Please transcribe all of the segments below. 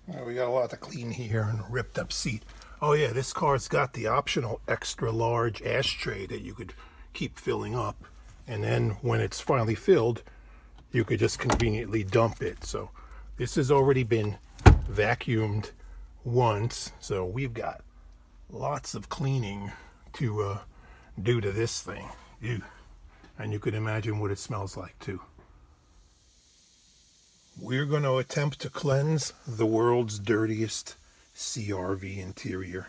Well, we got a lot to clean here and a ripped up seat. Oh yeah, this car's got the optional extra large ashtray that you could keep filling up. And then when it's finally filled, you could just conveniently dump it. So this has already been vacuumed once. So we've got lots of cleaning to do to this thing. Ew. And you can imagine what it smells like too. We're going to attempt to cleanse the world's dirtiest CRV interior.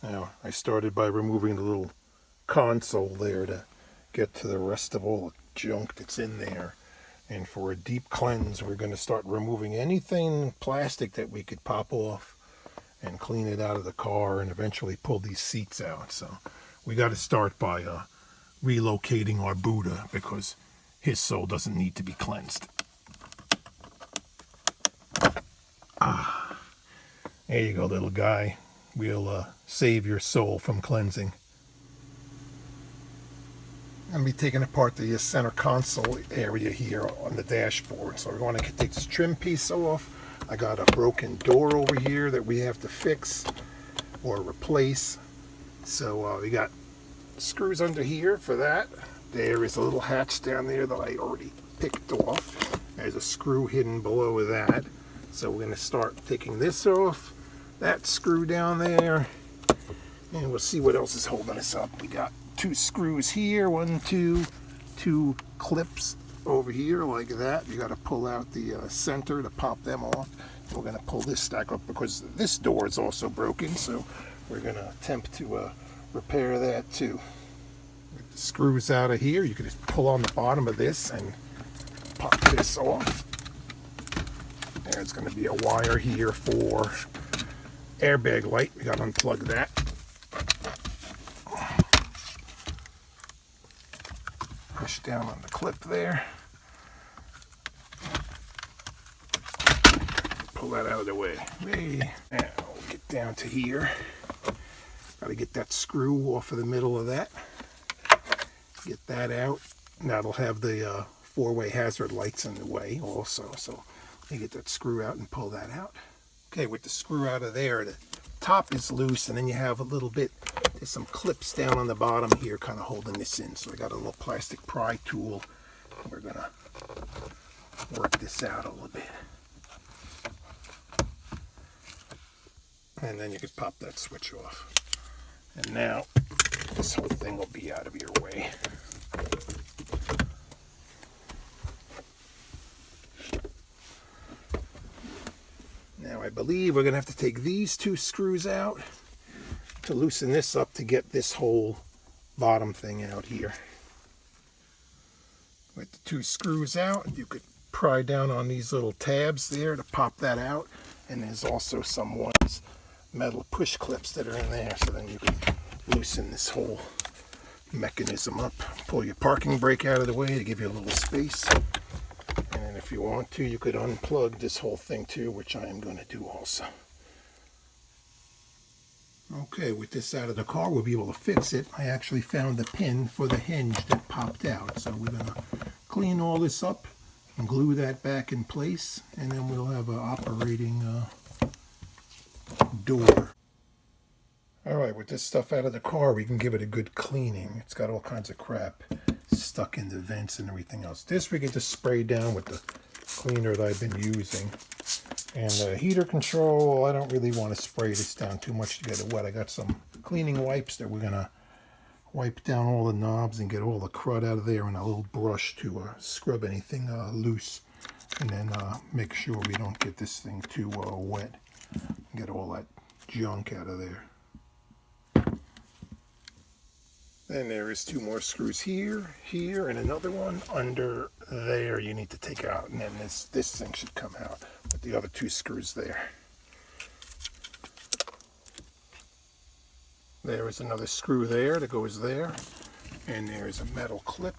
Now, I started by removing the little console there to get to the rest of all the junk that's in there. And for a deep cleanse, we're going to start removing anything plastic that we could pop off and clean it out of the car and eventually pull these seats out. So we got to start by relocating our Buddha because his soul doesn't need to be cleansed. There you go, little guy. We'll save your soul from cleansing. I'm going to be taking apart the center console area here on the dashboard. So we're going to take this trim piece off. I got a broken door over here that we have to fix or replace. So we got screws under here for that. There is a little hatch down there that I already picked off. There's a screw hidden below that. So we're going to start taking this off, that screw down there, and we'll see what else is holding us up. We got 2 screws here, 1, 2, 2 clips over here like that. You got to pull out the center to pop them off. We're going to pull this stack up because this door is also broken, so we're going to attempt to repair that too. With the screws out of here, you can just pull on the bottom of this and pop this off. There's going to be a wire here for airbag light. We got to unplug that. Push down on the clip there. Pull that out of the way. Now we'll get down to here. Got to get that screw off of the middle of that. Get that out. That'll have the 4-way hazard lights in the way also. So you get that screw out and pull that out. Okay, with the screw out of there, the top is loose, and then you have a little bit, there's some clips down on the bottom here kind of holding this in. So I got a little plastic pry tool. We're going to work this out a little bit. And then you can pop that switch off. And now this whole thing will be out of your way. Now I believe we're going to have to take these 2 screws out to loosen this up to get this whole bottom thing out here. With the 2 screws out, you could pry down on these little tabs there to pop that out. And there's also some ones, metal push clips that are in there, so then you can loosen this whole mechanism up. Pull your parking brake out of the way to give you a little space. And if you want to, you could unplug this whole thing too, which I am going to do also. Okay, with this out of the car, we'll be able to fix it. I actually found the pin for the hinge that popped out. So we're going to clean all this up and glue that back in place, and then we'll have an operating door. Alright, with this stuff out of the car, we can give it a good cleaning. It's got all kinds of crap stuck in the vents and everything else. This we can just spray down with the cleaner that I've been using. And the heater control, I don't really want to spray this down too much to get it wet. I got some cleaning wipes that we're going to wipe down all the knobs and get all the crud out of there, and a little brush to scrub anything loose. And then make sure we don't get this thing too wet. Get all that junk out of there. Then there is 2 more screws here, here, and another one under there you need to take out. And then this thing should come out with the other 2 screws there. There is another screw there that goes there. And there's a metal clip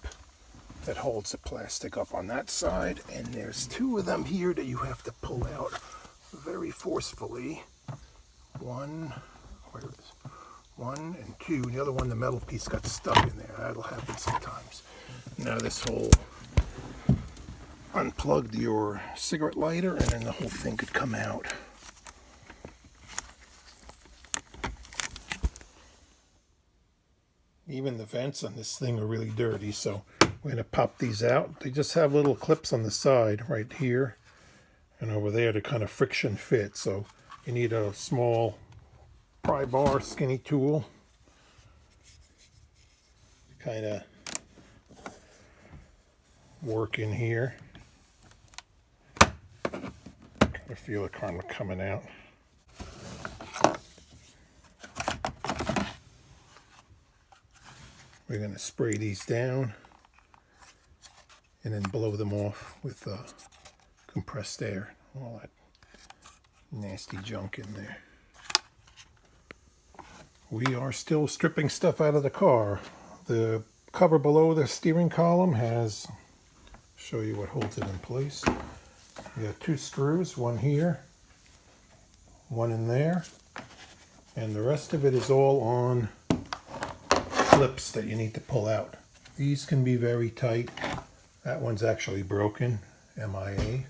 that holds the plastic up on that side. And there's 2 of them here that you have to pull out very forcefully. 1, where is it? 1 and 2. The other one, the metal piece got stuck in there. That'll happen sometimes. Now this whole unplugged your cigarette lighter, and then the whole thing could come out. Even the vents on this thing are really dirty, so we're going to pop these out. They just have little clips on the side right here and over there to kind of friction fit. So you need a small pry bar, skinny tool to kind of work in here. I feel it kind of coming out. We're going to spray these down and then blow them off with compressed air. All that nasty junk in there. We are still stripping stuff out of the car. The cover below the steering column has, show you what holds it in place. We got 2 screws, one here, one in there, and the rest of it is all on clips that you need to pull out. These can be very tight. That one's actually broken, MIA,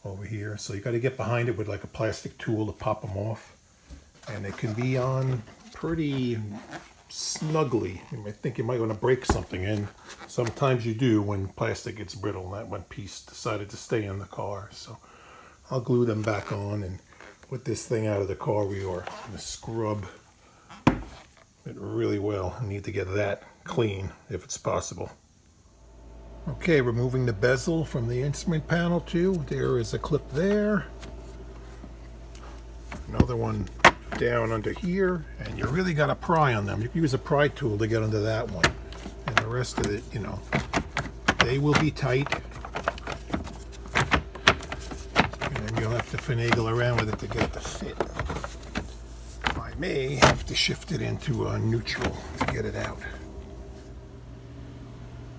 over here. So you got to get behind it with like a plastic tool to pop them off. And it can be on pretty snugly. I think you might want to break something, and sometimes you do when plastic gets brittle. And that one piece decided to stay in the car. So I'll glue them back on, and with this thing out of the car, we are going to scrub it really well. I need to get that clean if it's possible. Okay, removing the bezel from the instrument panel too. There is a clip there. Another one down under here, and you really got to pry on them. You can use a pry tool to get under that one. And the rest of it, you know, they will be tight. And then you'll have to finagle around with it to get it to fit. I may have to shift it into neutral to get it out.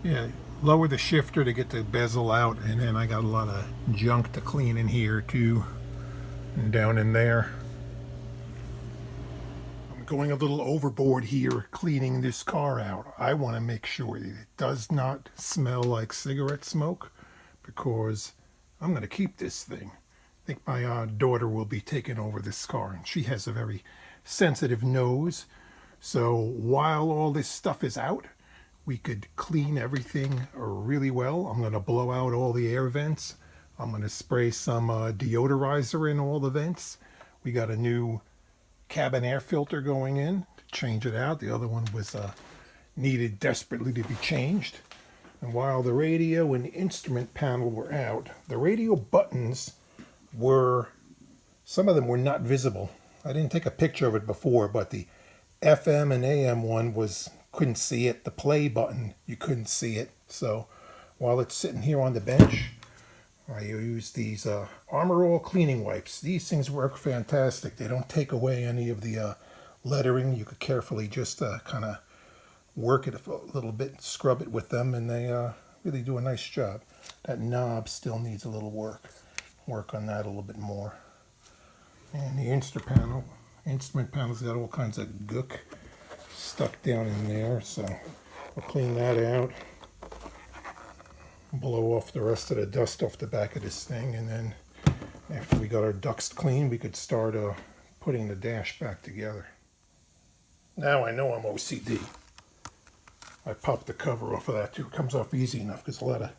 Yeah, lower the shifter to get the bezel out, and then I got a lot of junk to clean in here too, and down in there. I'm going a little overboard here cleaning this car out. I want to make sure that it does not smell like cigarette smoke, because I'm going to keep this thing. I think my daughter will be taking over this car, and she has a very sensitive nose. So while all this stuff is out, we could clean everything really well. I'm going to blow out all the air vents. I'm going to spray some deodorizer in all the vents. We got a new cabin air filter going in to change it out. The other one was needed desperately to be changed. And while the radio and the instrument panel were out, the radio buttons were, some of them were not visible. I didn't take a picture of it before, but the FM and AM one couldn't see it. The play button, you couldn't see it. So while it's sitting here on the bench, I use these Armor All cleaning wipes. These things work fantastic. They don't take away any of the lettering. You could carefully just kind of work it a little bit, scrub it with them, and they really do a nice job. That knob still needs a little work on that a little bit more. And the instrument panel's got all kinds of gook stuck down in there, so we'll clean that out, blow off the rest of the dust off the back of this thing, and then after we got our ducts clean, we could start putting the dash back together. Now I know I'm OCD. I popped the cover off of that too. It comes off easy enough because a lot of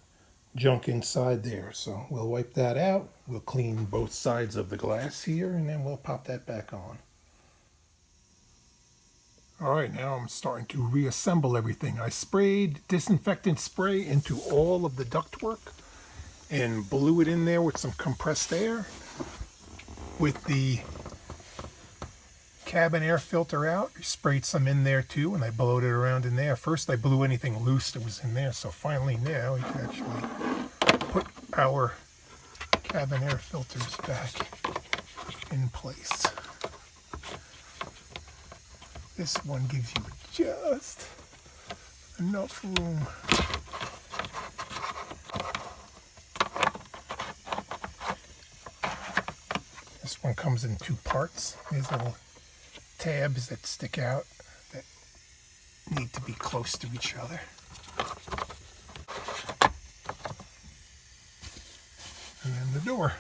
junk inside there. So we'll wipe that out. We'll clean both sides of the glass here, and then we'll pop that back on. All right, now I'm starting to reassemble everything. I sprayed disinfectant spray into all of the ductwork and blew it in there with some compressed air. With the cabin air filter out, I sprayed some in there too, and I blowed it around in there. First I blew anything loose that was in there, so finally now we can actually put our cabin air filters back in place. This one gives you just enough room. This one comes in 2 parts. These little tabs that stick out that need to be close to each other. And then the door.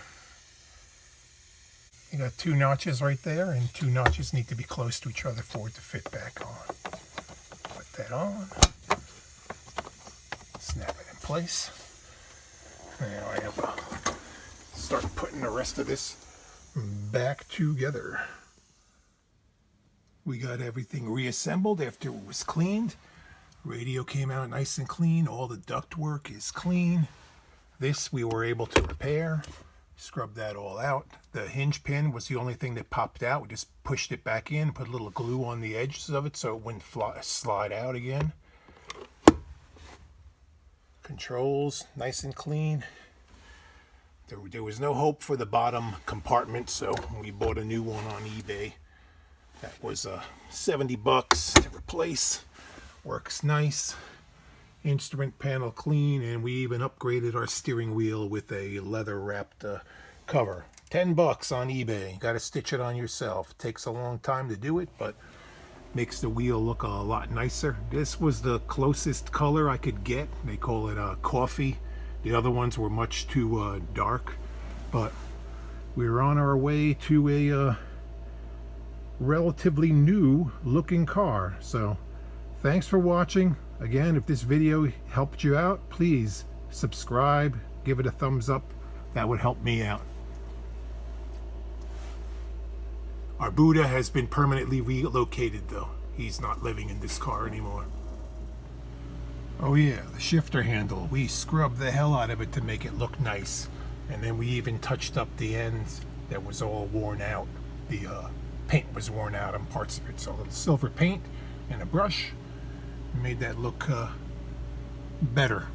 You got 2 notches right there, and 2 notches need to be close to each other for it to fit back on. But that on. Snap it in place. Now I have to start putting the rest of this back together. We got everything reassembled after it was cleaned. Radio came out nice and clean. All the duct work is clean. This we were able to repair. Scrub that all out. The hinge pin was the only thing that popped out. We just pushed it back in, put a little glue on the edges of it so it wouldn't slide out again. Controls, nice and clean. There was no hope for the bottom compartment, so we bought a new one on eBay. That was $70 to replace. Works nice. Instrument panel clean, and we even upgraded our steering wheel with a leather wrapped cover. $10 on eBay. Got to stitch it on yourself. Takes a long time to do it, but makes the wheel look a lot nicer. This was the closest color I could get. They call it coffee. The other ones were much too dark, but we're on our way to a relatively new looking car. So thanks for watching. Again, if this video helped you out, please subscribe, give it a thumbs up. That would help me out. Our Buddha has been permanently relocated though. He's not living in this car anymore. Oh yeah, the shifter handle. We scrubbed the hell out of it to make it look nice. And then we even touched up the ends that was all worn out. The paint was worn out on parts of it. So a little silver paint and a brush made that look better.